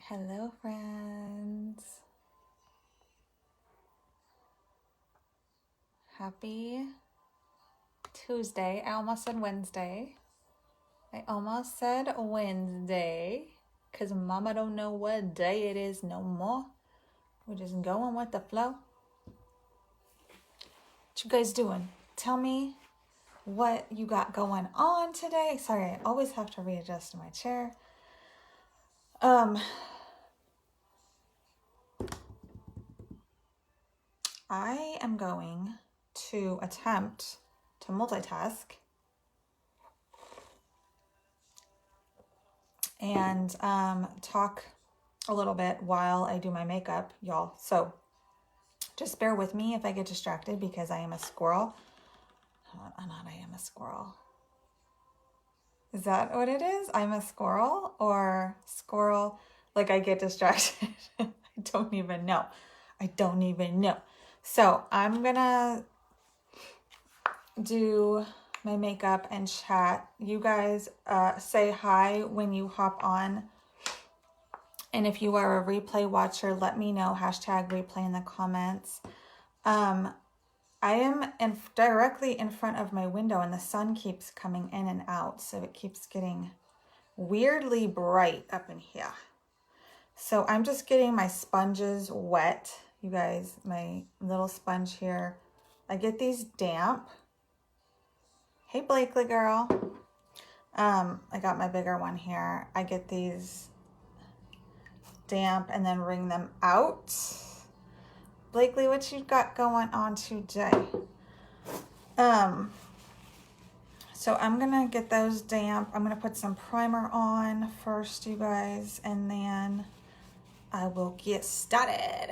Hello, friends. Happy Tuesday. I almost said Wednesday. Because mama don't know what day it is no more. We're just going with the flow. What you guys doing? Tell me what you got going on today. Sorry, I always have to readjust my chair. I am going to attempt to multitask and talk a little bit while I do my makeup, y'all. So just bear with me if I get distracted because I am a squirrel. I am a squirrel. Is that what it is? I'm a squirrel or squirrel? Like I get distracted. I don't even know. So I'm gonna do my makeup and chat. You guys say hi when you hop on. And if you are a replay watcher, let me know, #replay in the comments. I am directly in front of my window and the sun keeps coming in and out. So it keeps getting weirdly bright up in here. So I'm just getting my sponges wet. You guys, my little sponge here. I get these damp. Hey, Blakely girl. I got my bigger one here. I get these damp and then wring them out. Blakely, what you got going on today? So I'm gonna get those damp. I'm gonna put some primer on first, you guys, and then I will get started.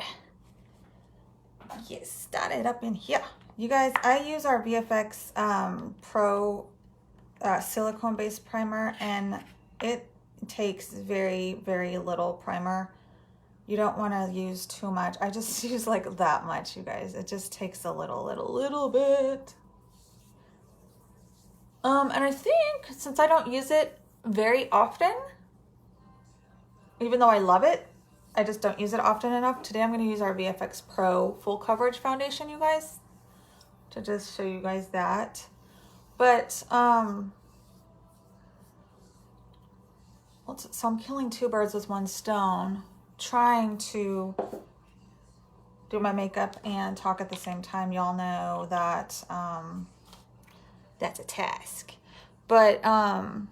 Up in here. You guys, I use our VFX Pro silicone-based primer, and it takes very, very little primer. You don't want to use too much. I just use like that much, you guys. It just takes a little bit. And I think since I don't use it very often, even though I love it, I just don't use it often enough. Today I'm going to use our VFX Pro full coverage foundation, you guys, to just show you guys that. But, so I'm killing two birds with one stone, trying to do my makeup and talk at the same time. Y'all know that that's a task. But I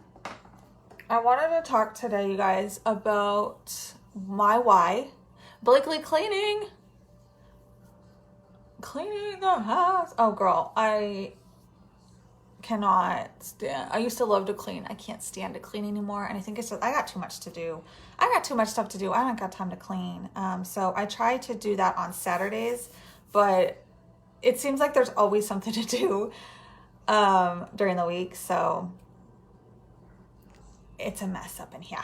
wanted to talk today, you guys, about my why. Blakely cleaning the house. Oh, girl, I cannot stand. I used to love to clean. I can't stand to clean anymore. And I think it's just, I got too much to do. I got too much stuff to do. I don't got time to clean. So I try to do that on Saturdays, but it seems like there's always something to do during the week. So it's a mess up in here.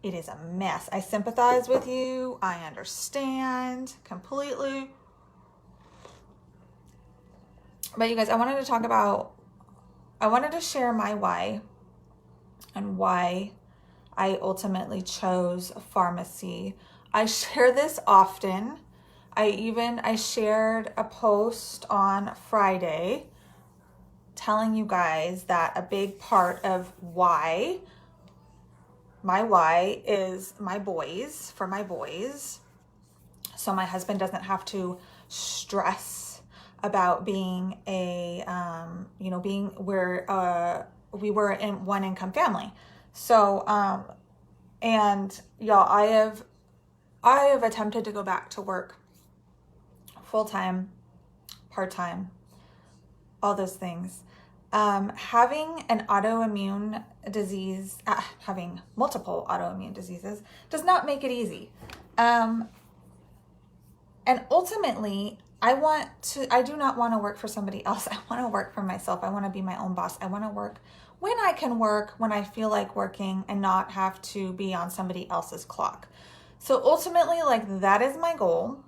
It is a mess. I sympathize with you. I understand completely. But you guys, I wanted to share my why and why I ultimately chose Farmasi. I share this often. I shared a post on Friday telling you guys that a big part of my why is my boys, for my boys. So my husband doesn't have to stress about being we were in one income family. So, and y'all, I have attempted to go back to work full-time, part-time, all those things. Having an autoimmune disease, having multiple autoimmune diseases does not make it easy. And ultimately, I do not want to work for somebody else. I want to work for myself. I want to be my own boss. I want to work when I can work, when I feel like working, and not have to be on somebody else's clock. So ultimately, like, that is my goal.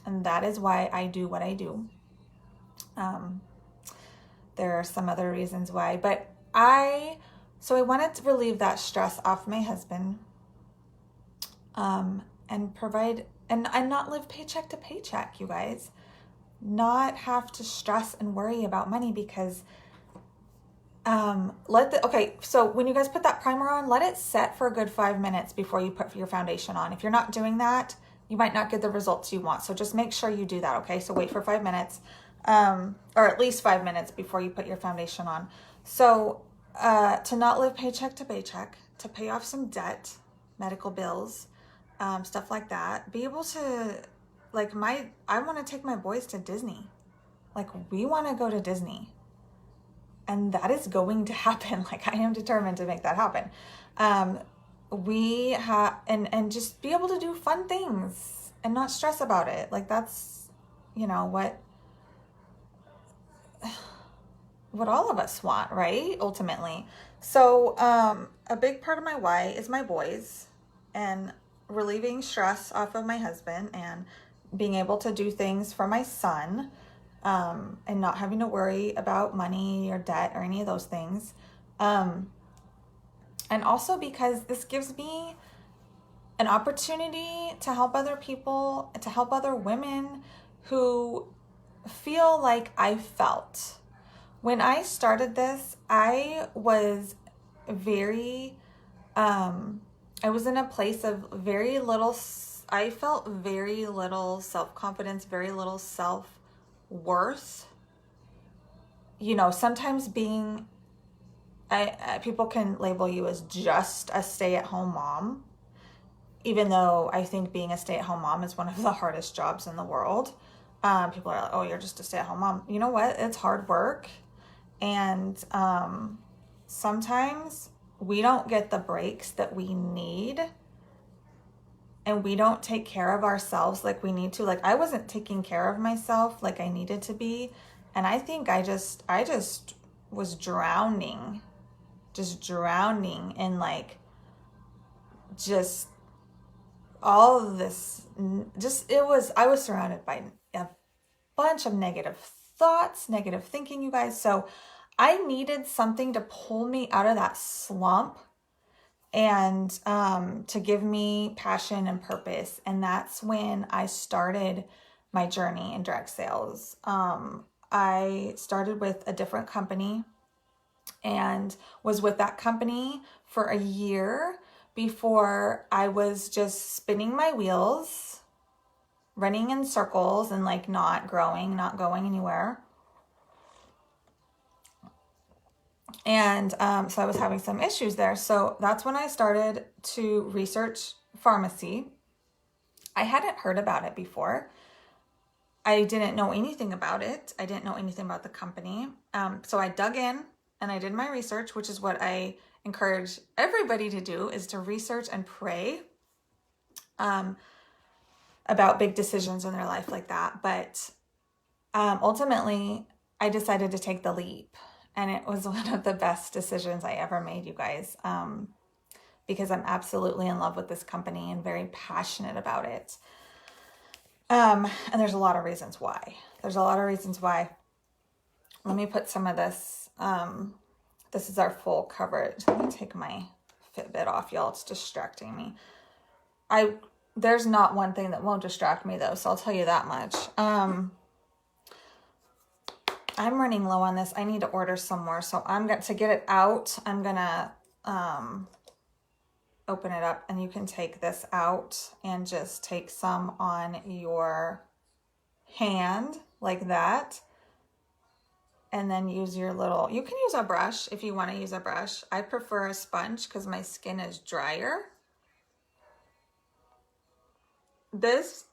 And that is why I do what I do. There are some other reasons why, so I wanted to relieve that stress off my husband. and provide and not live paycheck to paycheck, you guys. Not have to stress and worry about money because okay, so when you guys put that primer on, let it set for a good 5 minutes before you put your foundation on. If you're not doing that, you might not get the results you want. So just make sure you do that, okay? So wait for 5 minutes, or at least 5 minutes before you put your foundation on. So to not live paycheck to paycheck, to pay off some debt, medical bills, stuff like that. Be able to, like I want to take my boys to Disney. Like we want to go to Disney. And that is going to happen. Like I am determined to make that happen. We have, and just be able to do fun things and not stress about it. Like that's, you know, what all of us want, right? Ultimately. So, a big part of my why is my boys and relieving stress off of my husband and being able to do things for my son. And not having to worry about money or debt or any of those things. And also because this gives me an opportunity to help other people, to help other women who feel like I felt. When I started this, I was very, I was in a place of very little, I felt very little self-confidence, very little self-worth. You know, sometimes being, people can label you as just a stay-at-home mom, even though I think being a stay-at-home mom is one of the hardest jobs in the world. People are like, oh, you're just a stay-at-home mom. You know what? It's hard work. And sometimes we don't get the breaks that we need. And we don't take care of ourselves like we need to. Like I wasn't taking care of myself like I needed to be. And I think I just was drowning in like, just all of this, I was surrounded by a bunch of negative thoughts, negative thinking, you guys. So I needed something to pull me out of that slump and to give me passion and purpose. And that's when I started my journey in direct sales. I started with a different company and was with that company for a year before I was just spinning my wheels, running in circles and like not growing, not going anywhere. And so I was having some issues there. So that's when I started to research Farmasi. I hadn't heard about it before. I didn't know anything about it. I didn't know anything about the company. So I dug in and I did my research, which is what I encourage everybody to do, is to research and pray about big decisions in their life like that. But ultimately, I decided to take the leap. And it was one of the best decisions I ever made, you guys, because I'm absolutely in love with this company and very passionate about it. And there's a lot of reasons why. Let me put some of this. This is our full coverage. Let me take my Fitbit off, y'all. It's distracting me. There's not one thing that won't distract me, though, so I'll tell you that much. I'm running low on this. I need to order some more. So to get it out, I'm going to open it up, and you can take this out and just take some on your hand like that. And then use your you can use a brush if you want to use a brush. I prefer a sponge because my skin is drier. This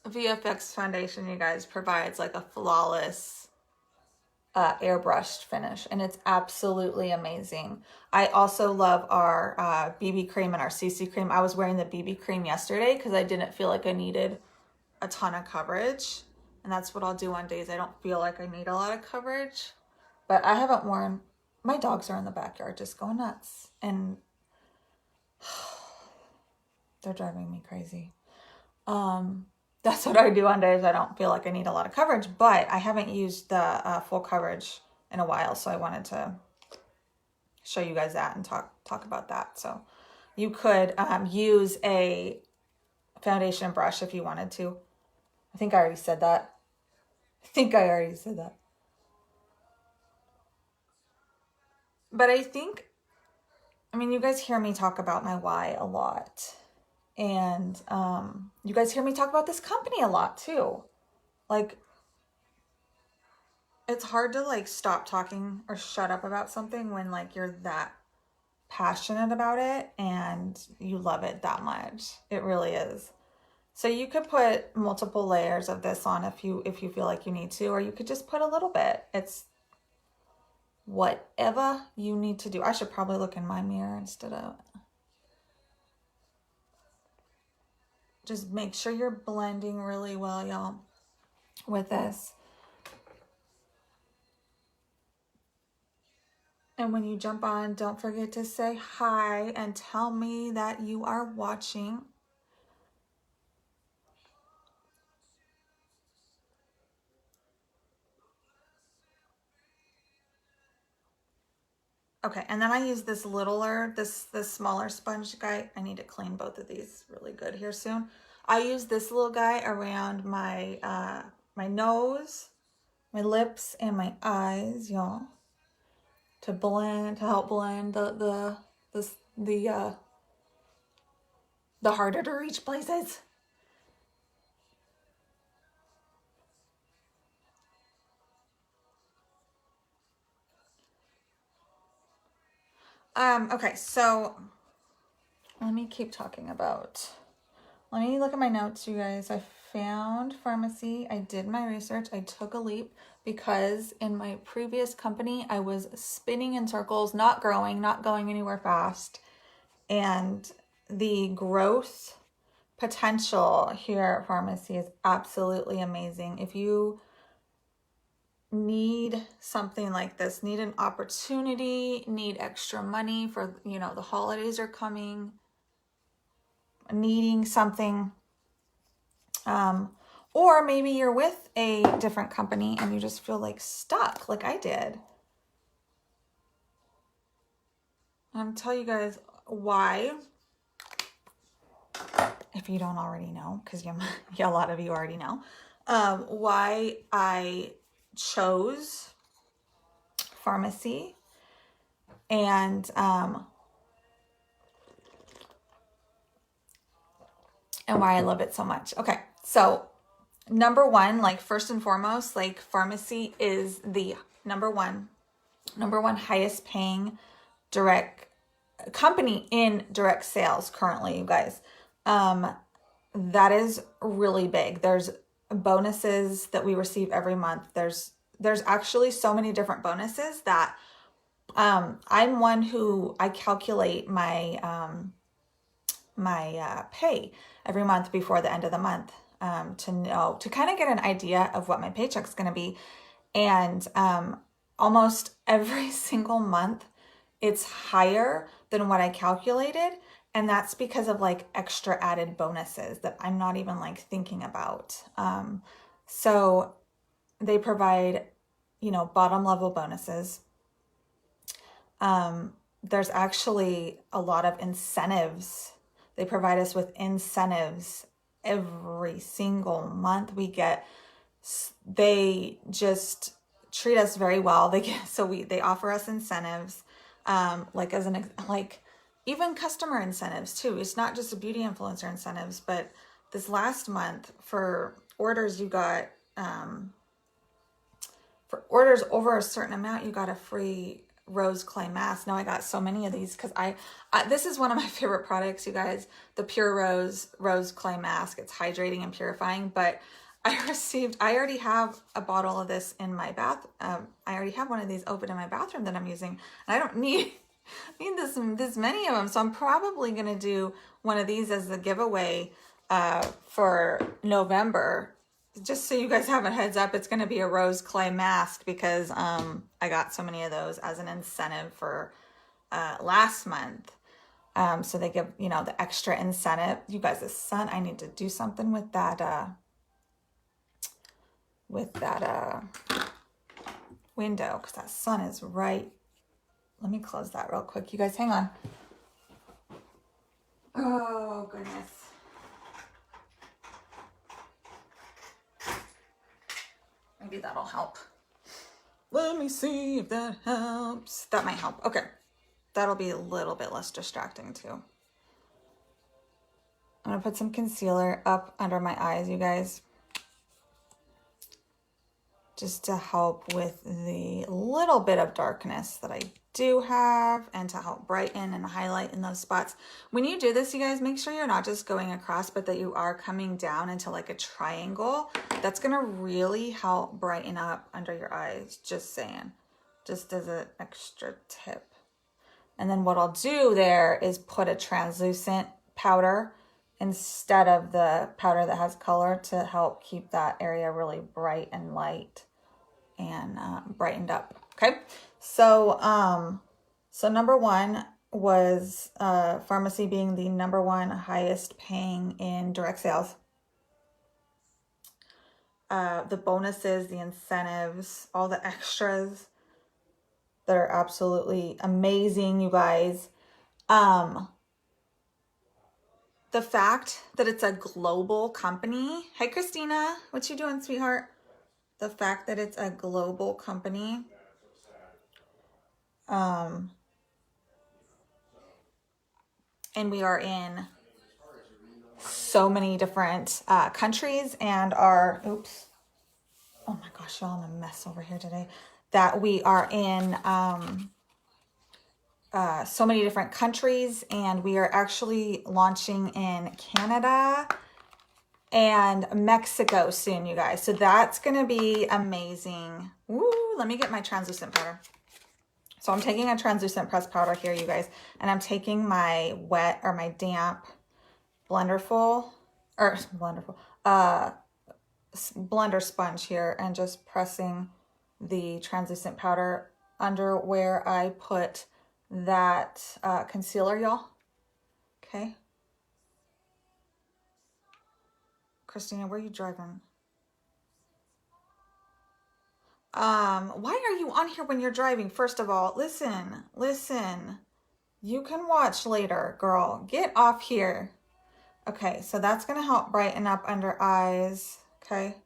VFX foundation, you guys, provides like a flawless airbrushed finish, and it's absolutely amazing. I also love our BB cream and our CC cream. I was wearing the BB cream yesterday because I didn't feel like I needed a ton of coverage, and that's what I'll do on days I don't feel like I need a lot of coverage. But I haven't worn, my dogs are in the backyard just going nuts, and they're driving me crazy. That's what I do on days I don't feel like I need a lot of coverage, but I haven't used the full coverage in a while, so I wanted to show you guys that and talk about that. So you could use a foundation brush if you wanted to. I think I already said that. But I think, I mean, you guys hear me talk about my why a lot. And you guys hear me talk about this company a lot too. Like, it's hard to like stop talking or shut up about something when like you're that passionate about it and you love it that much. It really is. So you could put multiple layers of this on if you feel like you need to, or you could just put a little bit. It's whatever you need to do. I should probably look in my mirror instead of. Just make sure you're blending really well, y'all, with this. And when you jump on, don't forget to say hi and tell me that you are watching. Okay, and then I use this littler, this smaller sponge guy. I need to clean both of these really good here soon. I use this little guy around my my nose, my lips, and my eyes, y'all, to help blend the harder to reach places. Okay, so let me keep talking about, let me look at my notes, you guys. I found Farmasi. I did my research. I took a leap because in my previous company, I was spinning in circles, not growing, not going anywhere fast. And the growth potential here at Farmasi is absolutely amazing. If you need something like this, need an opportunity, need extra money for, you know, the holidays are coming, needing something, or maybe you're with a different company and you just feel like stuck, like I did. I'm tell you guys why, if you don't already know, because a lot of you already know, why I chose Farmasi and why I love it so much. Okay, so number one, like first and foremost, like Farmasi is the number one highest paying direct company in direct sales currently, you guys. That is really big. There's bonuses that we receive every month. There's actually so many different bonuses that I'm one who I calculate my pay every month before the end of the month to kind of get an idea of what my paycheck's going to be. And almost every single month it's higher than what I calculated. And that's because of like extra added bonuses that I'm not even like thinking about. So they provide, you know, bottom level bonuses. There's actually a lot of incentives. They provide us with incentives every single month. They just treat us very well. They offer us incentives, like even customer incentives too. It's not just a beauty influencer incentives, but this last month for orders you got, for orders over a certain amount, you got a free rose clay mask. Now I got so many of these because I this is one of my favorite products, you guys, the Pure Rose clay mask. It's hydrating and purifying, but I already have a bottle of this in my bath. I already have one of these open in my bathroom that I'm using, and I don't need this many of them. So I'm probably going to do one of these as a giveaway for November. Just so you guys have a heads up, it's going to be a rose clay mask because I got so many of those as an incentive for last month. So they give, you know, the extra incentive. You guys, the sun, I need to do something with that window because that sun is right. Let me close that real quick. You guys hang on. Oh, goodness. Maybe that'll help. Let me see if that helps. That might help. Okay. That'll be a little bit less distracting too. I'm gonna put some concealer up under my eyes, you guys, just to help with the little bit of darkness that I do have and to help brighten and highlight in those spots. When you do this, you guys, make sure you're not just going across, but that you are coming down into like a triangle. That's gonna really help brighten up under your eyes, just saying, just as an extra tip. And then what I'll do there is put a translucent powder instead of the powder that has color to help keep that area really bright and light and brightened up. Okay, so number one was Farmasi being the number one highest paying in direct sales. The bonuses, the incentives, all the extras that are absolutely amazing, you guys. The fact that it's a global company. Hey, Christina, what you doing, sweetheart? The fact that it's a global company. And we are in so many different countries and are, oops. Oh my gosh, y'all, I'm a mess over here today. That we are in so many different countries, and we are actually launching in Canada and Mexico soon, you guys. So that's gonna be amazing. Woo, let me get my translucent powder. So I'm taking a translucent pressed powder here, you guys, and I'm taking my wet or my damp blender sponge here and just pressing the translucent powder under where I put that concealer, y'all. Okay. Christina, where are you driving? Why are you on here when you're driving? First of all, listen. You can watch later, girl. Get off here. Okay, so that's gonna help brighten up under eyes. Okay.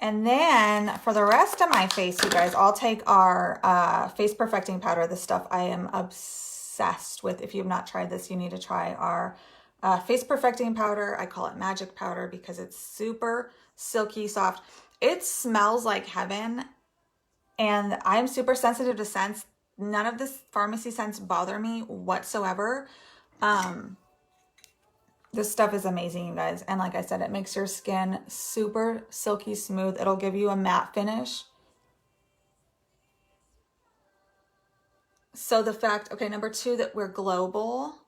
And then for the rest of my face, you guys, I'll take our face perfecting powder. This stuff I am obsessed with. If you've not tried this, you need to try our face perfecting powder. I call it magic powder because it's super silky soft. It smells like heaven, and I'm super sensitive to scents. None of this Farmasi scents bother me whatsoever. This stuff is amazing, you guys. And like I said, it makes your skin super silky smooth. It'll give you a matte finish. So the fact, okay, number two, that we're global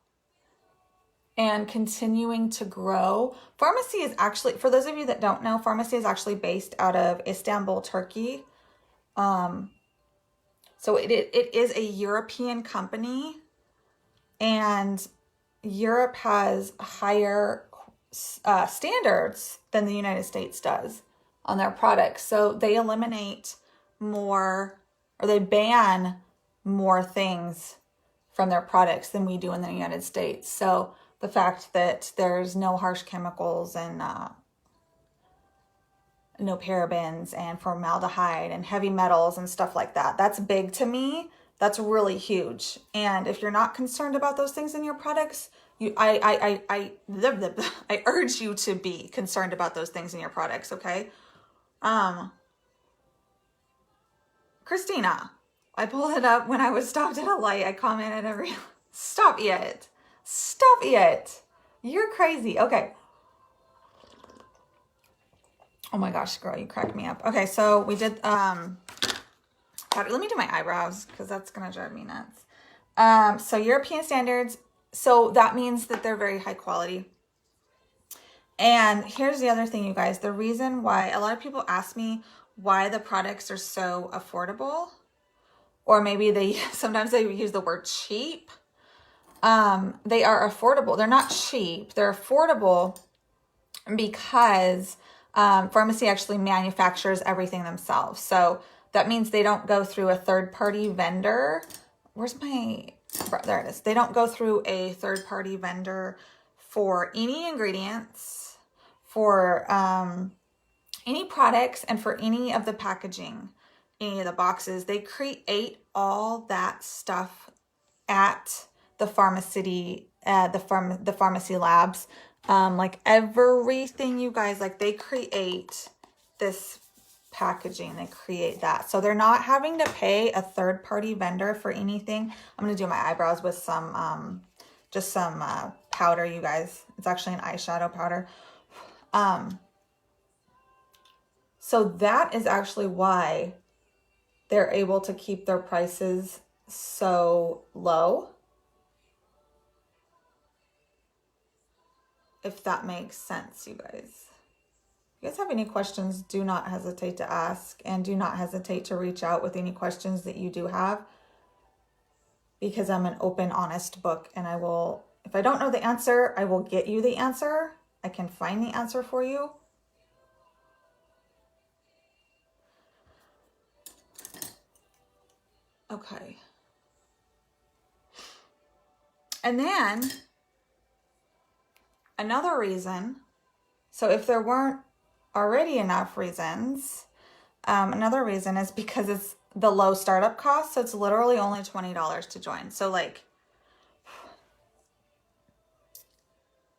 and continuing to grow. Farmasi is actually, for those of you that don't know, Farmasi is actually based out of Istanbul, Turkey. So it is a European company, and Europe has higher standards than the United States does on their products. So they eliminate more, or they ban more things from their products than we do in the United States. So the fact that there's no harsh chemicals and no parabens and formaldehyde and heavy metals and stuff like that, that's big to me. That's really huge. And if you're not concerned about those things in your products, I urge you to be concerned about those things in your products, okay? Christina, I pulled it up when I was stopped at a light. I commented stop it. You're crazy. Okay. Oh my gosh, girl, you cracked me up. Okay, so we did, let me do my eyebrows because that's going to drive me nuts. So European standards. So that means that they're very high quality. And here's the other thing, you guys. The reason why a lot of people ask me why the products are so affordable, or maybe sometimes they use the word cheap. They are affordable. They're not cheap. They're affordable because Farmasi actually manufactures everything themselves. So that means they don't go through a third-party vendor. There it is. They don't go through a third-party vendor for any ingredients, for any products and for any of the packaging, any of the boxes, they create all that stuff at the Farmasi, the pharmacy labs. Like everything, you guys, like they create this packaging, they create that. So they're not having to pay a third-party vendor for anything. I'm going to do my eyebrows with some, just some powder, you guys. It's actually an eyeshadow powder. So that is actually why they're able to keep their prices so low. If that makes sense, you guys. If you guys have any questions, do not hesitate to ask, and do not hesitate to reach out with any questions that you do have, because I'm an open, honest book, and I will, if I don't know the answer, I will get you the answer. I can find the answer for you. Okay. And then another reason, so if there weren't already enough reasons, another reason is because it's the low startup cost. So it's literally only $20 to join. So like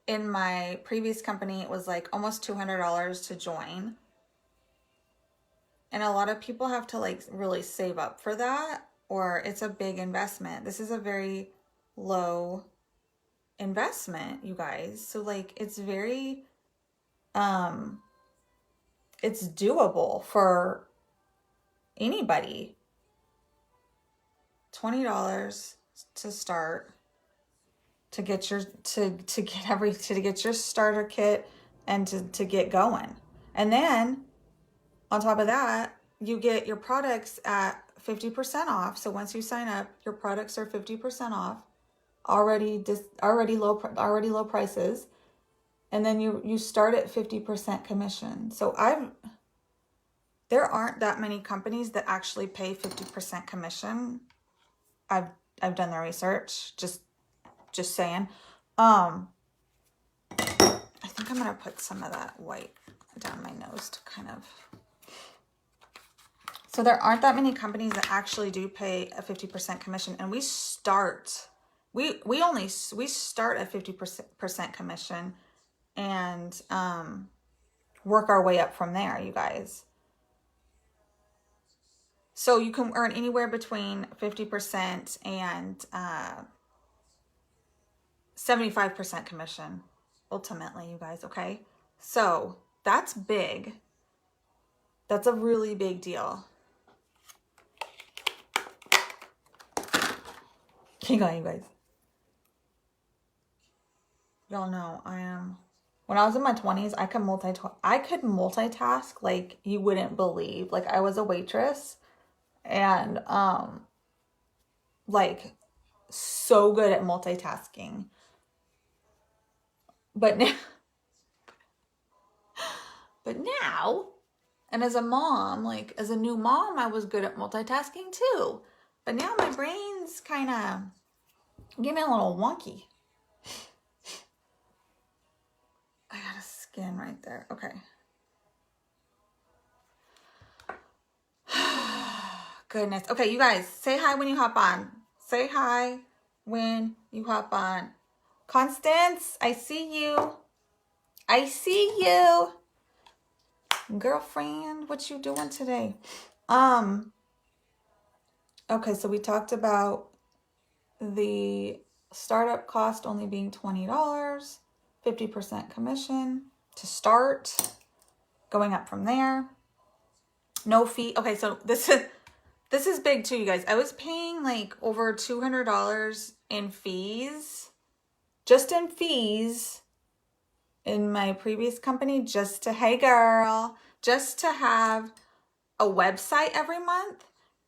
in my previous company, it was like almost $200 to join. And a lot of people have to like really save up for that, or it's a big investment. This is a very low investment, you guys. So like it's very, it's doable for anybody. $20 to start, to get your, to get your starter kit and to get going. And then on top of that, you get your products at 50% off. So once you sign up, your products are 50% off, already low prices. And then you start at 50% commission. So there aren't that many companies that actually pay 50% commission. I've done the research, just saying. I think I'm gonna put some of that white down my nose to kind of. So there aren't that many companies that actually do pay a 50% commission, and we start at 50% commission, and work our way up from there, you guys. So you can earn anywhere between 50% and 75% commission, ultimately, you guys, okay? So that's big. That's a really big deal. Hang on, you guys. Y'all know when I was in my 20s, I could multitask like you wouldn't believe. Like I was a waitress, and like so good at multitasking. But now, and as a mom, like as a new mom, I was good at multitasking too. But now my brain's kind of getting a little wonky. I got a skin right there. Okay. Goodness. Okay, you guys, say hi when you hop on. Say hi when you hop on. Constance, I see you. I see you. Girlfriend, what you doing today? Okay, so we talked about the startup cost only being $20, 50% commission to start, going up from there. No fee. Okay, so this is big too, you guys. I was paying like over $200 in fees, just in fees, in my previous company, just to, hey girl, just to have a website every month.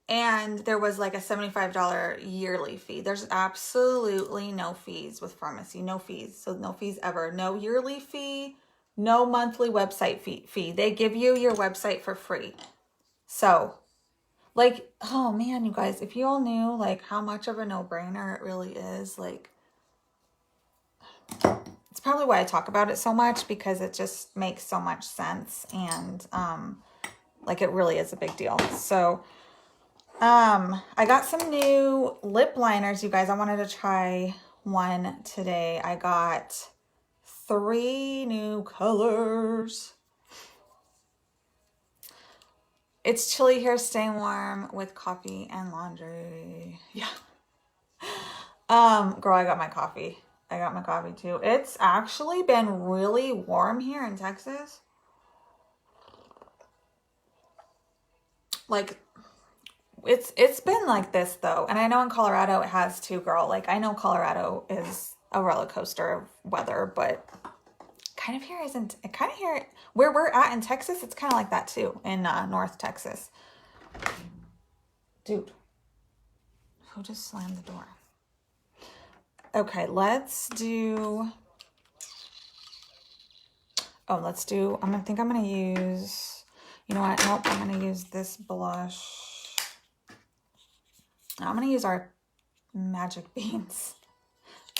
And there was like a $75 yearly fee. There's absolutely no fees with Farmasi, no fees. So no fees ever, no yearly fee, no monthly website fee. They give you your website for free. So like, oh man, you guys, if you all knew like how much of a no-brainer it really is, like it's probably why I talk about it so much, because it just makes so much sense. And like it really is a big deal. So I got some new lip liners, you guys. I wanted to try one today. I got 3 new colors. It's chilly here, staying warm with coffee and laundry. Yeah. Girl, I got my coffee. I got my coffee too. It's actually been really warm here in Texas. Like, it's been like this though. And I know in Colorado it has too, girl. Like, I know Colorado is a roller coaster of weather, but kind of here isn't. It kind of here where we're at in Texas, it's kind of like that too in North Texas. Dude, who just slammed the door? Okay, let's do. Oh, let's do. I think I'm gonna use. You know what? Nope. I'm gonna use this blush. I'm gonna use our magic beans.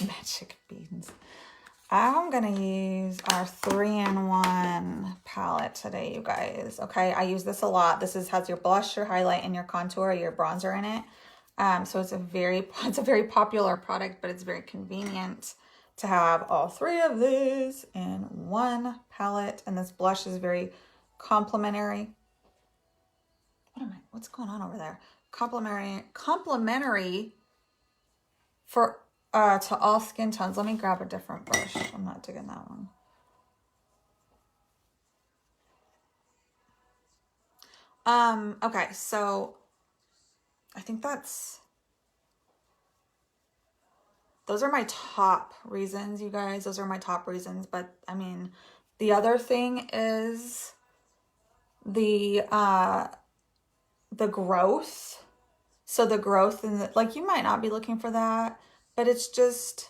Magic beans. I'm gonna use our 3-in-1 palette today, you guys. Okay, I use this a lot. This has your blush, your highlight, and your contour, your bronzer in it. So it's a very popular product, but it's very convenient to have all 3 of these in one palette. And this blush is very complimentary. What's going on over there? Complimentary for to all skin tones. Let me grab a different brush. I'm not digging that one. Okay, so I think those are my top reasons, you guys. Those are my top reasons. But I mean, the other thing is the growth. So the growth and like, you might not be looking for that, but it's just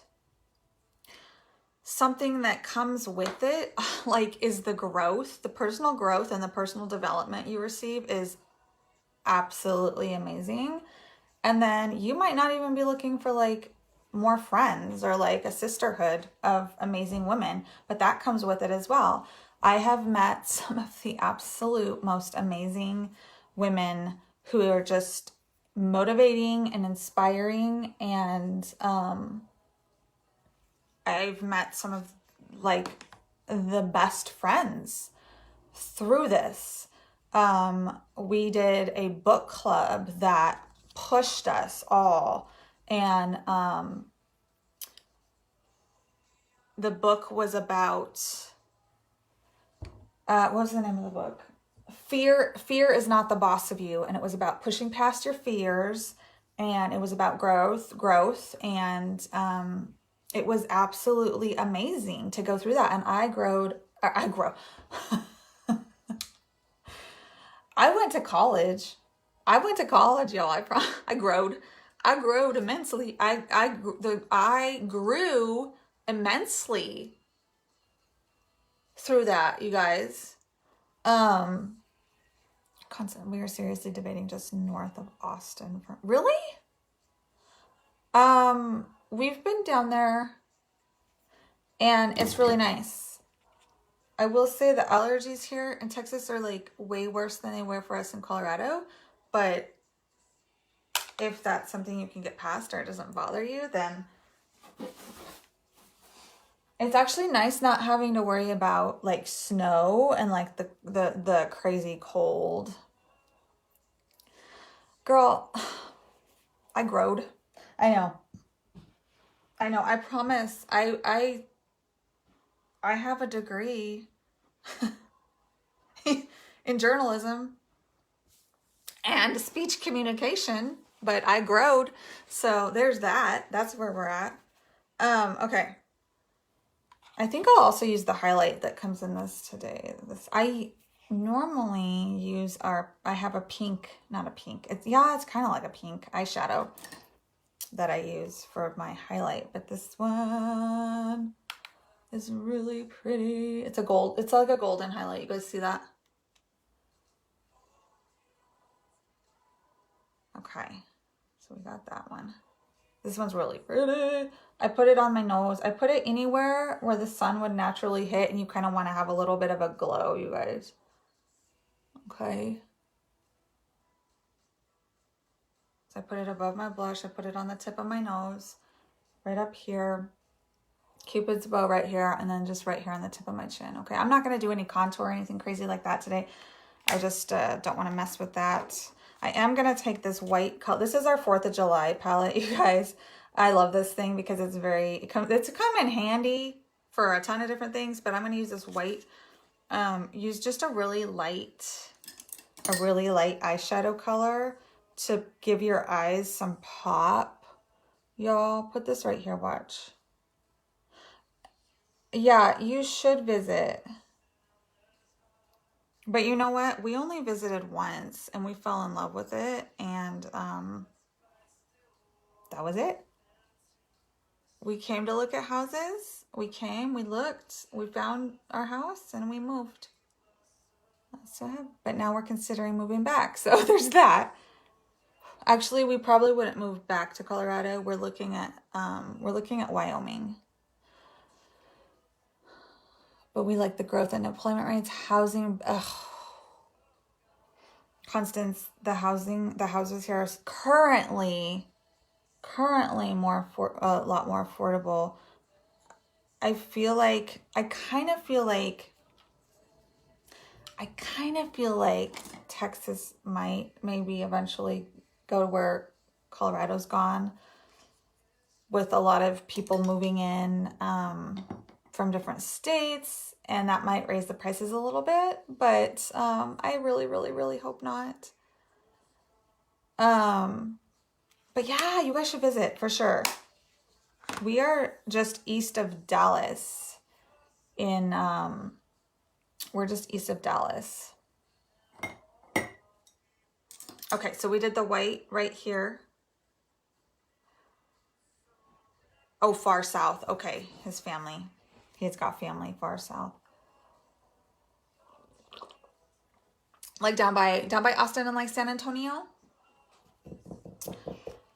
something that comes with it, like, is the growth. The personal growth and the personal development you receive is absolutely amazing. And then you might not even be looking for like more friends or like a sisterhood of amazing women, but that comes with it as well. I have met some of the absolute most amazing women who are just motivating and inspiring, and I've met some of like the best friends through this. We did a book club that pushed us all, and the book was about what was the name of the book? Fear is not the boss of you. And it was about pushing past your fears, and it was about growth. And it was absolutely amazing to go through that. And I grow. I went to college, y'all. I growed immensely. I grew immensely through that, you guys. We are seriously debating just north of Austin. Really? We've been down there, and it's really nice. I will say the allergies here in Texas are like way worse than they were for us in Colorado, but if that's something you can get past or it doesn't bother you, then it's actually nice not having to worry about like snow and like the crazy cold. Girl, I growed. I know. I promise. I have a degree in journalism and speech communication, but I growed. So there's that. That's where we're at. Okay. I think I'll also use the highlight that comes in this today. I normally use I have a pink, not a pink. It's kind of like a pink eyeshadow that I use for my highlight, but this one is really pretty. It's like a golden highlight. You guys see that? Okay. So we got that one. This one's really pretty. I put it on my nose. I put it anywhere where the sun would naturally hit and you kind of want to have a little bit of a glow, you guys. Okay. So I put it above my blush. I put it on the tip of my nose, right up here. Cupid's bow right here, and then just right here on the tip of my chin. Okay, I'm not going to do any contour or anything crazy like that today. I just don't want to mess with that. I am going to take this white color. This is our 4th of July palette, you guys. I love this thing because it's it's come in handy for a ton of different things, but I'm going to use this white. Use just a really light eyeshadow color to give your eyes some pop. Y'all, put this right here, watch. Yeah, you should visit. But you know what? We only visited once and we fell in love with it, and that was it. We came to look at houses. We looked, we found our house, and we moved. So, but now we're considering moving back. So there's that. Actually, we probably wouldn't move back to Colorado. We're looking at Wyoming. But we like the growth in employment rates, housing. Constance, the houses here are currently a lot more affordable. I kind of feel like Texas might maybe eventually go to where Colorado's gone, with a lot of people moving in from different states, and that might raise the prices a little bit, but I really, really, really hope not. But yeah, you guys should visit for sure. We are just east of Dallas we're just east of Dallas. Okay, so we did the white right here. Oh, far south. Okay, his family. He's got family far south. Like down by Austin and like San Antonio.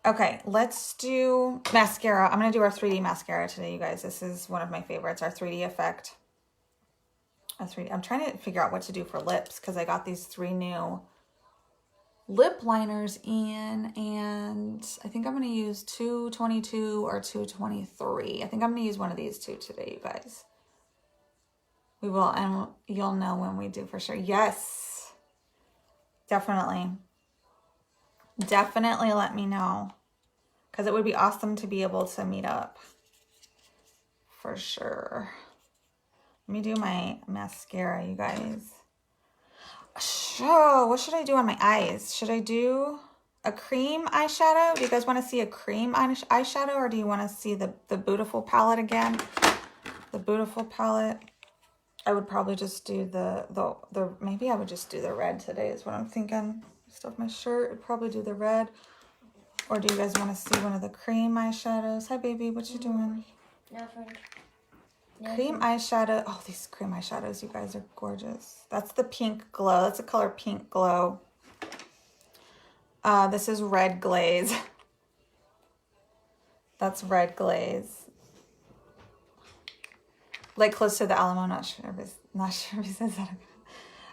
Okay, let's do mascara. I'm going to do our 3D mascara today, you guys. This is one of my favorites, our 3D effect. I'm trying to figure out what to do for lips because I got these 3 new lip liners in, and I think I'm going to use 222 or 223. I think I'm going to use one of these two today, you guys. We will, and you'll know when we do for sure. Yes, definitely. Definitely let me know, because it would be awesome to be able to meet up for sure. Let me do my mascara, you guys. So, what should I do on my eyes? Should I do a cream eyeshadow? Do you guys want to see a cream eyeshadow, or do you want to see the Beautiful palette again? The Beautiful palette. I would probably just do maybe I would just do the red today is what I'm thinking. Stuff my shirt, I'd probably do the red. Or do you guys want to see one of the cream eyeshadows? Hi, baby, what you doing? Nothing. Cream eyeshadow. Oh, these cream eyeshadows, you guys, are gorgeous. That's the pink glow. That's the color Pink Glow. This is Red Glaze. That's Red Glaze. Like close to the Alamo. Not sure if he says that.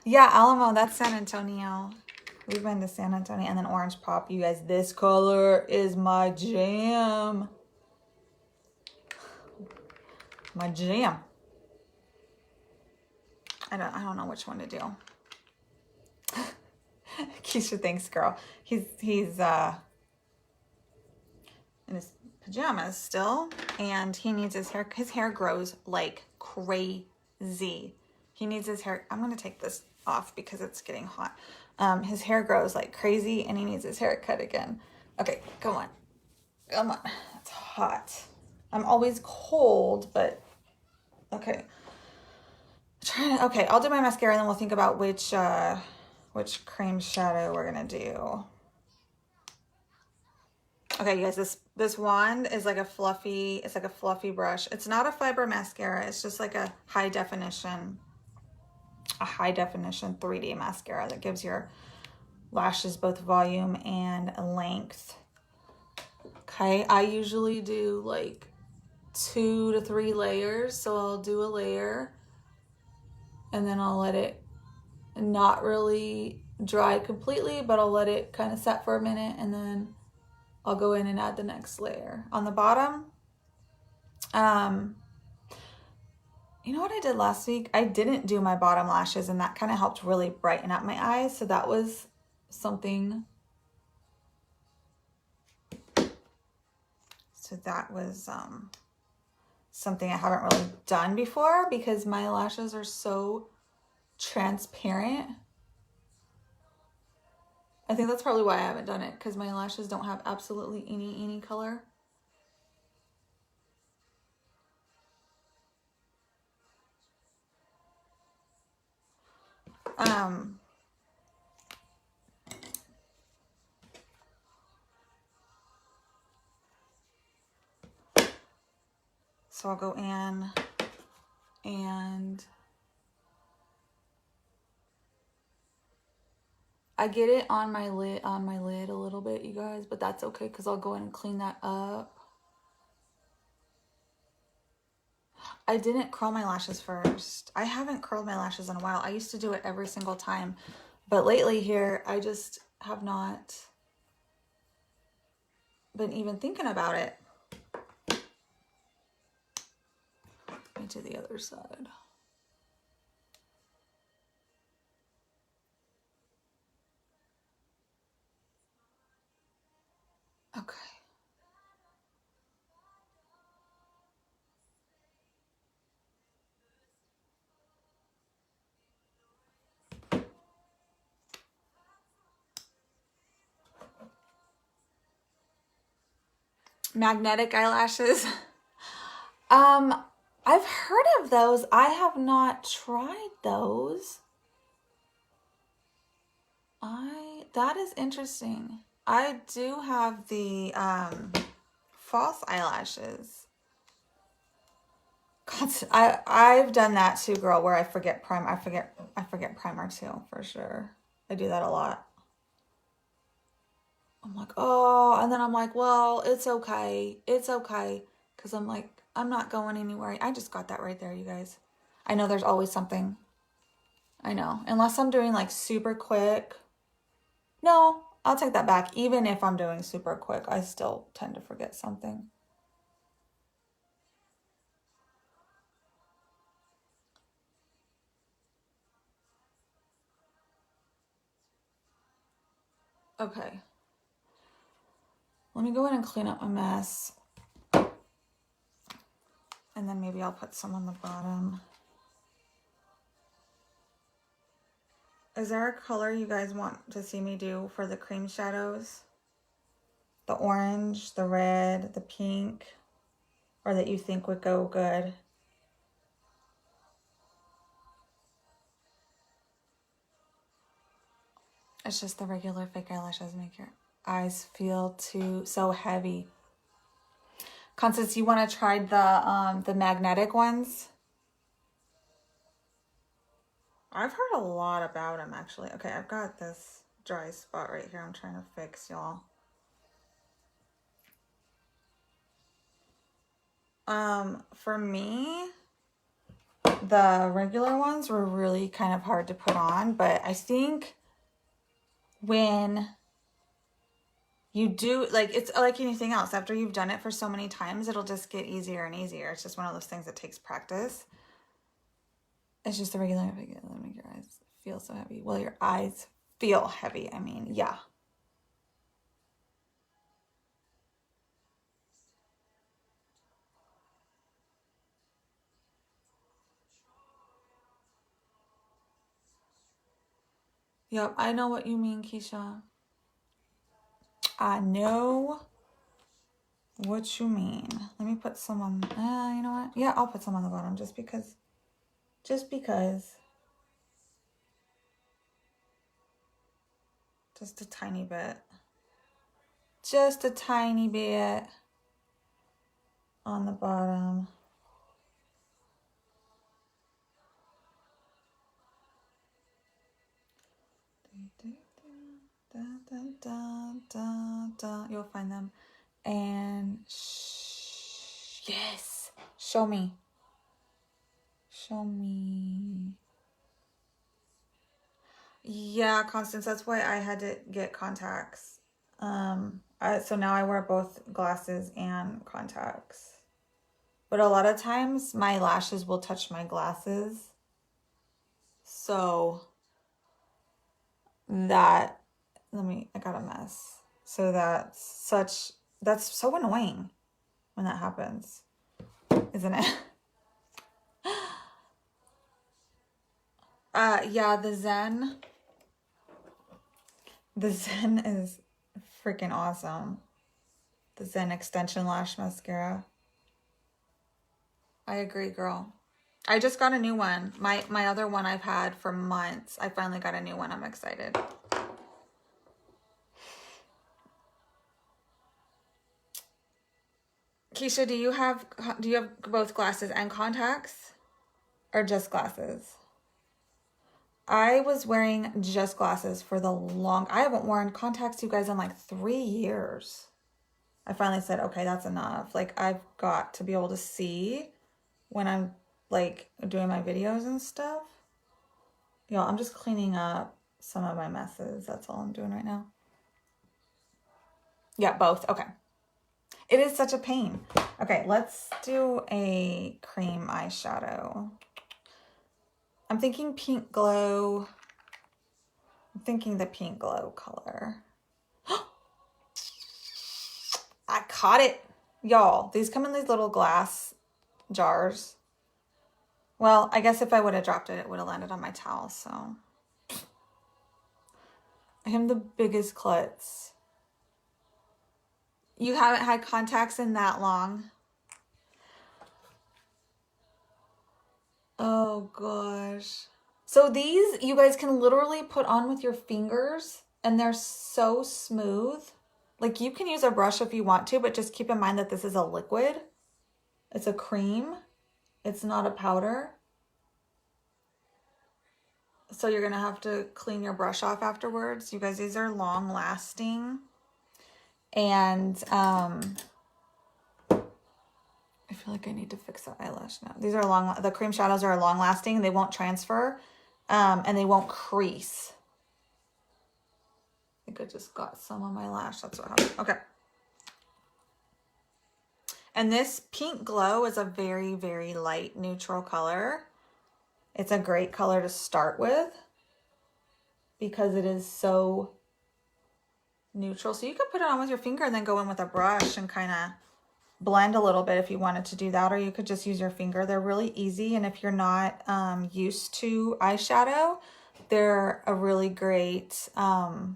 Yeah, Alamo. That's San Antonio. We've been to San Antonio. And then Orange Pop. You guys, this color is my jam. My jam. I don't know which one to do. Keisha, thanks, girl. He's in his pajamas still, and he needs his hair. His hair grows like crazy. He needs his hair. I'm gonna take this off because it's getting hot. His hair grows like crazy, and he needs his hair cut again. Okay, come on. It's hot. I'm always cold, but okay. Okay, I'll do my mascara, and then we'll think about which cream shadow we're gonna do. Okay, you guys, this wand is like a fluffy. It's like a fluffy brush. It's not a fiber mascara. It's just like a high definition 3D mascara that gives your lashes both volume and length. Okay, I usually do like 2 to 3 layers. So I'll do a layer and then I'll let it not really dry completely, but I'll let it kind of set for a minute and then I'll go in and add the next layer. On the bottom, you know what I did last week? I didn't do my bottom lashes and that kind of helped really brighten up my eyes. So that was something. So that was something I haven't really done before because my lashes are so transparent. I think that's probably why I haven't done it, because my lashes don't have absolutely any color. So I'll go in and I get it on my lid a little bit, you guys, but that's okay because I'll go in and clean that up. I didn't curl my lashes first. I haven't curled my lashes in a while. I used to do it every single time, but lately here I just have not been even thinking about it. Let me do the other side. Okay. Magnetic eyelashes. I've heard of those. I have not tried those. That is interesting. I do have the false eyelashes. I've done that too, girl, where I forget primer too, for sure. I do that a lot. I'm like, oh, and then I'm like, well, it's okay. It's okay. Because I'm like, I'm not going anywhere. I just got that right there, you guys. I know there's always something. I know. Unless I'm doing like super quick. No, I'll take that back. Even if I'm doing super quick, I still tend to forget something. Okay. Let me go in and clean up my mess. And then maybe I'll put some on the bottom. Is there a color you guys want to see me do for the cream shadows? The orange, the red, the pink, or that you think would go good? It's just the regular fake eyelashes make your eyes feel so heavy. Constance, you want to try the magnetic ones? I've heard a lot about them, actually. Okay, I've got this dry spot right here I'm trying to fix, y'all. For me, the regular ones were really kind of hard to put on, but I think when you do, like, it's like anything else. After you've done it for so many times, it'll just get easier and easier. It's just one of those things that takes practice. It's just the regular, let me make your eyes feel so heavy. Well, your eyes feel heavy. I mean, yeah. Yep, I know what you mean, Keisha. I know what you mean. Let me put some on, you know what? Yeah, I'll put some on the bottom just because. Just a tiny bit. Just a tiny bit on the bottom. You'll find them And yes, show me. Show me. Yeah, Constance, that's why I had to get contacts. So now I wear both glasses and contacts. But a lot of times my lashes will touch my glasses. So that, I got a mess. So that's so annoying when that happens, isn't it? Yeah, the Zen is freaking awesome. The Zen extension lash mascara. I agree, girl. I just got a new one. My other one I've had for months. I finally got a new one. I'm excited. Keisha, do you have both glasses and contacts or just glasses? I was wearing just glasses for I haven't worn contacts, you guys, in like 3 years. I finally said, okay, that's enough. Like, I've got to be able to see when I'm like doing my videos and stuff. Y'all, I'm just cleaning up some of my messes. That's all I'm doing right now. Yeah, both. Okay. It is such a pain. Okay, let's do a cream eyeshadow. I'm thinking Pink Glow. I'm thinking the Pink Glow color. I caught it. Y'all, these come in these little glass jars. Well, I guess if I would have dropped it, it would have landed on my towel, so. I am the biggest klutz. You haven't had contacts in that long? Oh, gosh. So these, you guys can literally put on with your fingers, and they're so smooth. Like, you can use a brush if you want to, but just keep in mind that this is a liquid. It's a cream. It's not a powder. So you're going to have to clean your brush off afterwards. You guys, these are long lasting. And I feel like I need to fix that eyelash now. These are the cream shadows are long lasting. They won't transfer and they won't crease. I think I just got some on my lash. That's what happened. Okay. And this Pink Glow is a very, very light neutral color. It's a great color to start with because it is so neutral. So you could put it on with your finger and then go in with a brush and kind of blend a little bit if you wanted to do that, or you could just use your finger. They're really easy, and if you're not used to eyeshadow, they're a really great, I've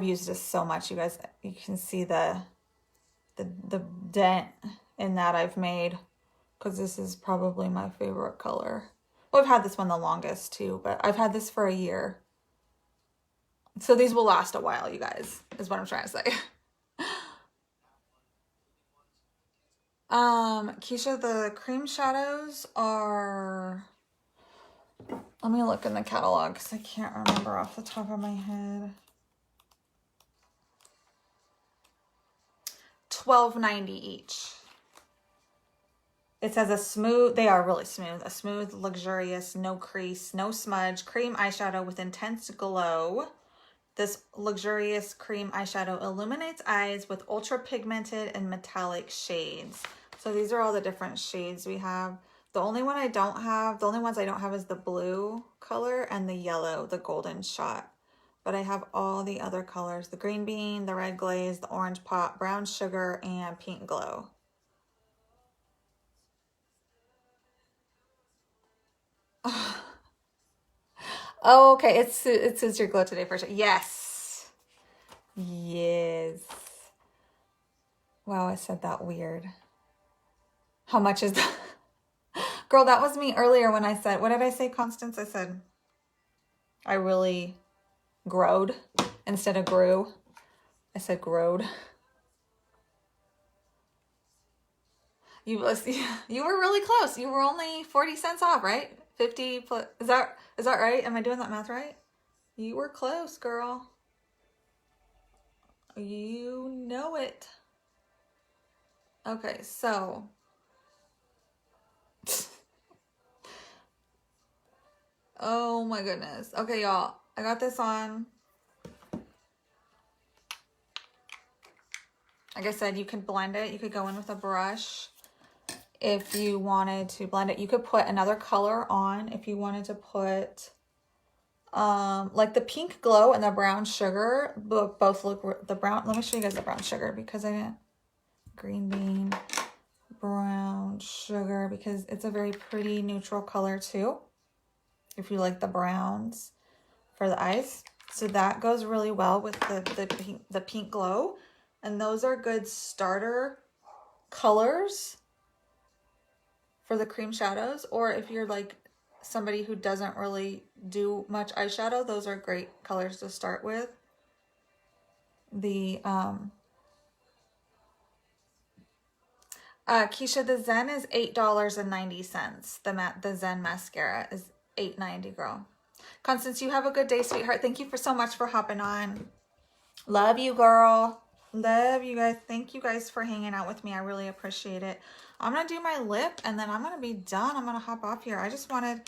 used this so much, you guys. You can see the dent in that I've made, because this is probably my favorite color. Well, I've had this one the longest too, but I've had this for a year. So these will last a while, you guys, is what I'm trying to say. Keisha, the cream shadows are, let me look in the catalog because I can't remember off the top of my head. $12.90 each. It says they are really smooth, a smooth, luxurious, no crease, no smudge, cream eyeshadow with intense glow. This luxurious cream eyeshadow illuminates eyes with ultra pigmented and metallic shades. So these are all the different shades we have. The only ones I don't have is the blue color and the yellow, the golden shot. But I have all the other colors, the green bean, the red glaze, the orange pop, brown sugar, and pink glow. Oh, okay. It suits your glow today for sure. Yes. Yes. Wow, I said that weird. How much is that? Girl, that was me earlier when I said, what did I say, Constance? I said, I really growed instead of grew. I said growed. You were really close. You were only 40 cents off, right? 50 plus. Is that right? Am I doing that math right? You were close, girl. You know it. Okay, so oh my goodness. Okay, y'all. I got this on. Like I said, you can blend it. You could go in with a brush if you wanted to blend it. You could put another color on if you wanted to put like the pink glow and the brown sugar. Both look the brown. Let me show you guys the brown sugar because I didn't. Green bean, brown sugar, because it's a very pretty neutral color too. If you like the browns for the eyes. So that goes really well with the pink glow. And those are good starter colors for the cream shadows. Or if you're like somebody who doesn't really do much eyeshadow, those are great colors to start with. The Keisha, the Zen is $8.90. The Zen mascara is $8.90, girl. Constance, you have a good day, sweetheart. Thank you so much for hopping on. Love you, girl. Love you guys. Thank you guys for hanging out with me. I really appreciate it. I'm going to do my lip and then I'm going to be done. I'm going to hop off here. I just wanted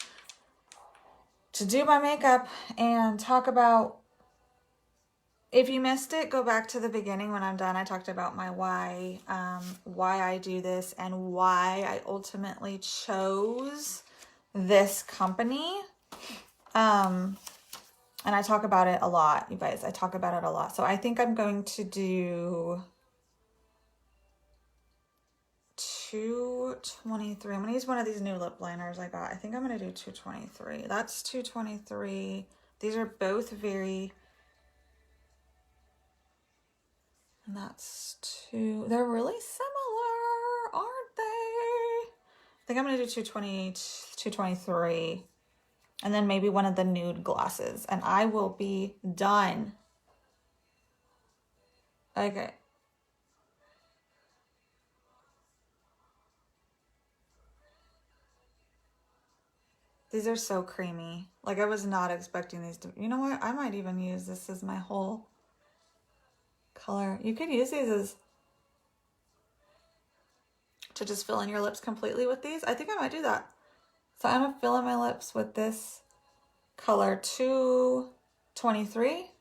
to do my makeup and talk about, if you missed it, go back to the beginning when I'm done. I talked about my why I do this and why I ultimately chose this company. And I talk about it a lot, you guys. I talk about it a lot. So I think I'm going to do 223. I'm going to use one of these new lip liners I got. I think I'm going to do 223. That's 223. These are both very... And that's two. They're really similar, aren't they? I think I'm going to do 223. And then maybe one of the nude glosses. And I will be done. Okay. These are so creamy. Like, I was not expecting these to... You know what? I might even use this as my whole color. You could use these as... to just fill in your lips completely with these. I think I might do that. So I'm going to fill in my lips with this color 223.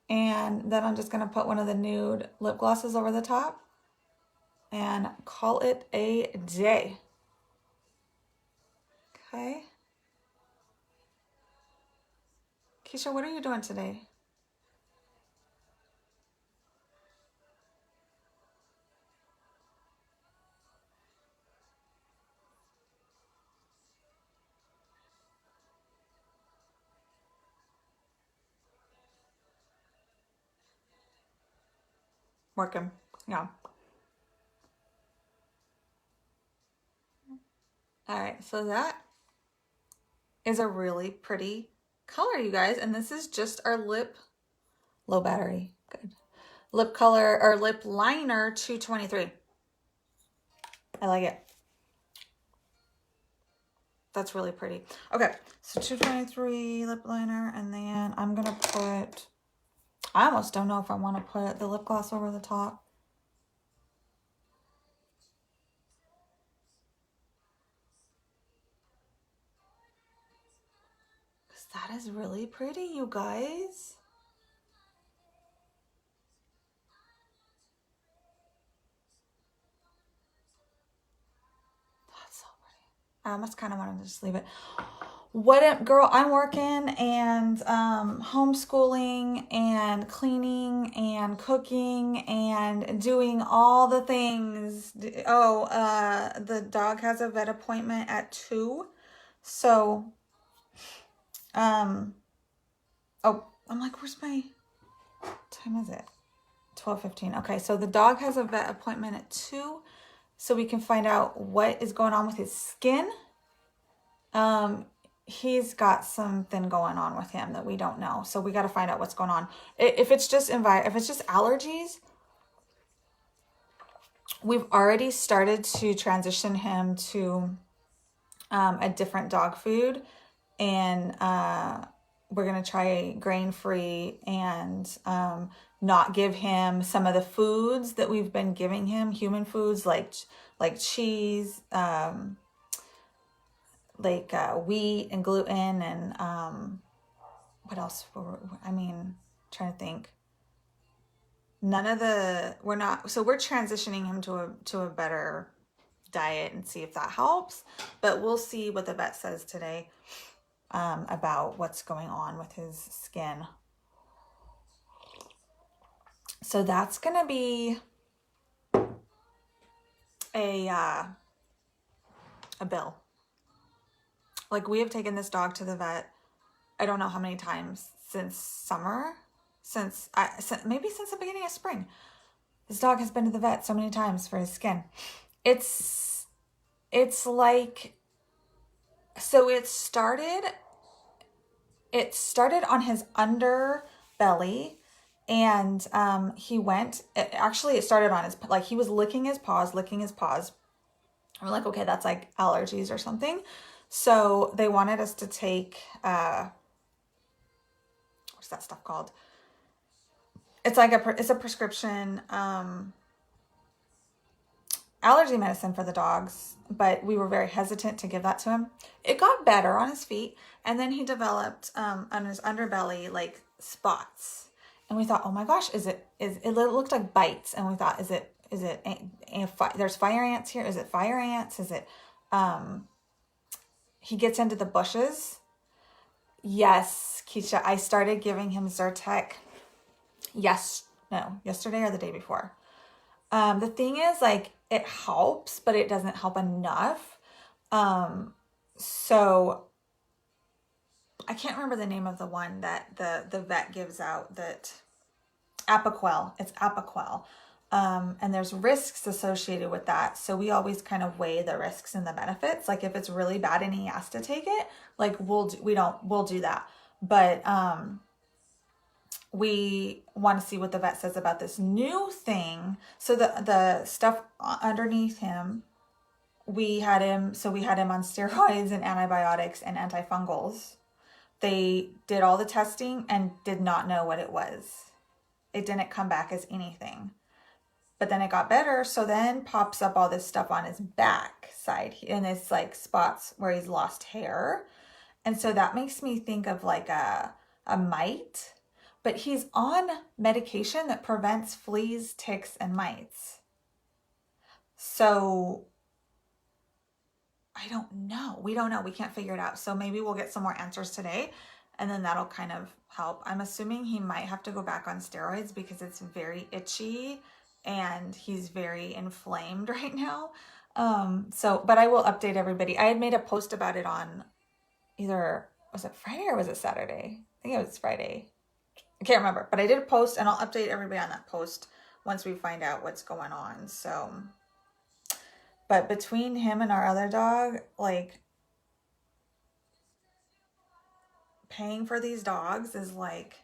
And then I'm just going to put one of the nude lip glosses over the top. And call it a day. Okay. Keisha, what are you doing today? Working. Yeah. All right. So that is a really pretty color, you guys. And this is just our lip, low battery. Good. Lip color or lip liner 223. I like it. That's really pretty. Okay. So 223 lip liner. And then I'm going to put, I almost don't know if I want to put the lip gloss over the top. Because that is really pretty, you guys. That's so pretty. I almost kind of wanted to just leave it. What, girl, I'm working and homeschooling and cleaning and cooking and doing all the things. Oh, the dog has a vet appointment at 2. So, oh, I'm like, where's my, what time is it? 12:15. Okay, so the dog has a vet appointment at 2, so we can find out what is going on with his skin. He's got something going on with him that we don't know. So we got to find out what's going on. If it's just allergies, we've already started to transition him to a different dog food, and we're going to try grain-free and not give him some of the foods that we've been giving him, human foods like cheese, wheat and gluten, and what else? Trying to think. None of the, we're not, so we're transitioning him to a better diet and see if that helps, but we'll see what the vet says today about what's going on with his skin. So that's gonna be a bill. Like, we have taken this dog to the vet, I don't know how many times since summer, maybe since the beginning of spring. This dog has been to the vet so many times for his skin. It's like, so it started on his underbelly, and it started on his, like, he was licking his paws. We're like, okay, that's like allergies or something. So they wanted us to take, what's that stuff called? It's like it's a prescription allergy medicine for the dogs, but we were very hesitant to give that to him. It got better on his feet, and then he developed on his underbelly like spots, and we thought, oh my gosh, it looked like bites, and we thought, is it there's fire ants here? Is it fire ants? Is it he gets into the bushes? Yes, Keisha, I started giving him Zyrtec yesterday or the day before. The thing is, like, it helps, but it doesn't help enough. So I can't remember the name of the one that the vet gives out, that Apoquel. It's Apoquel. And there's risks associated with that. So we always kind of weigh the risks and the benefits. Like, if it's really bad and he has to take it, like, we'll do that. But, we want to see what the vet says about this new thing. So the stuff underneath him, we had him on steroids and antibiotics and antifungals. They did all the testing and did not know what it was. It didn't come back as anything. But then it got better, so then pops up all this stuff on his back side, and it's like spots where he's lost hair. And so that makes me think of like a mite. But he's on medication that prevents fleas, ticks, and mites. So I don't know. We don't know. We can't figure it out. So maybe we'll get some more answers today, and then that'll kind of help. I'm assuming he might have to go back on steroids because it's very itchy and he's very inflamed right now. But I will update everybody. I had made a post about it on either, was it Friday or was it Saturday? I think it was Friday. I can't remember, but I did a post, and I'll update everybody on that post once we find out what's going on. So, but between him and our other dog, like, paying for these dogs is like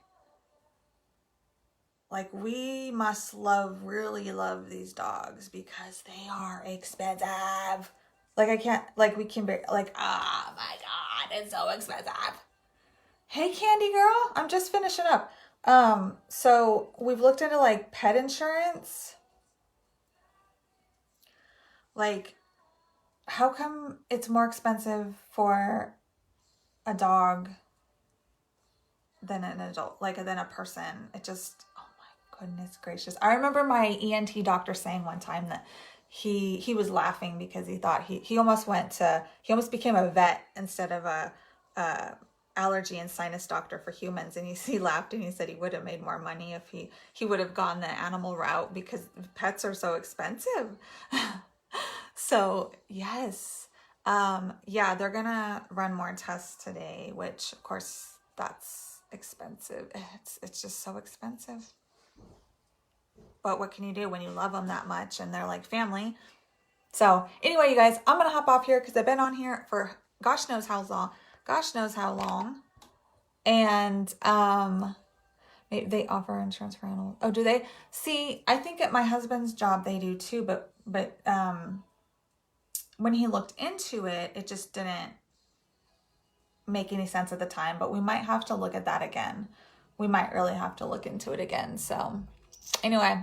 we must really love these dogs because they are expensive. Like, I can't, like, we can be like, oh my God, it's so expensive. Hey, Candy girl, I'm just finishing up. So we've looked into like pet insurance. Like, how come it's more expensive for a dog than an adult, like than a person? It just, oh my goodness gracious. I remember my ENT doctor saying one time that he was laughing because he thought he almost became a vet instead of a allergy and sinus doctor for humans. And he laughed and he said he would have made more money if he would have gone the animal route because pets are so expensive. So yes, yeah, they're gonna run more tests today, which of course that's expensive. It's just so expensive. But what can you do when you love them that much and they're like family? So anyway, you guys, I'm gonna hop off here because I've been on here for gosh knows how long. And maybe they offer insurance for animals. Oh, do they? See, I think at my husband's job they do too, but when he looked into it, it just didn't make any sense at the time. But we might have to look at that again we might really have to look into it again. So anyway,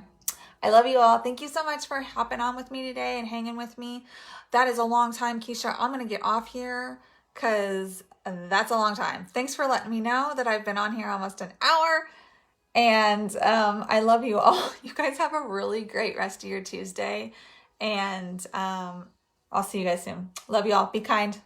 I love you all. Thank you so much for hopping on with me today and hanging with me. That is a long time, Keisha. I'm going to get off here because that's a long time. Thanks for letting me know that I've been on here almost an hour. And I love you all. You guys have a really great rest of your Tuesday. And I'll see you guys soon. Love you all. Be kind.